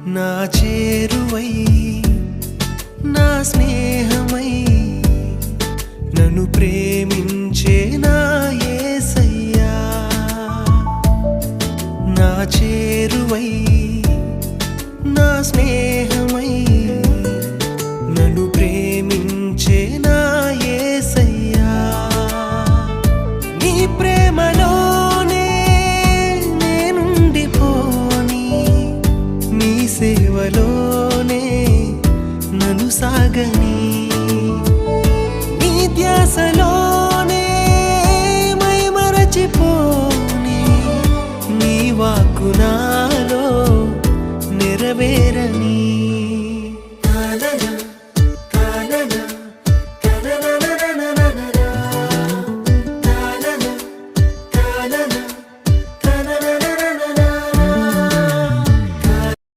నా చేరువై నా స్నేహమై నన్ను ప్రేమించే నా యేసయ్యా నా చేరువై నా స్నేహమై నన్ను ప్రేమించే నా యేసయ్యా నీ ప్రేమలోనే నేనుండిపోని నీ సేవలోనే నన్ను సాగని నీ ధ్యాసలోనే మైమరచిపోని నీ వాక్కు నాలో నెరవేరని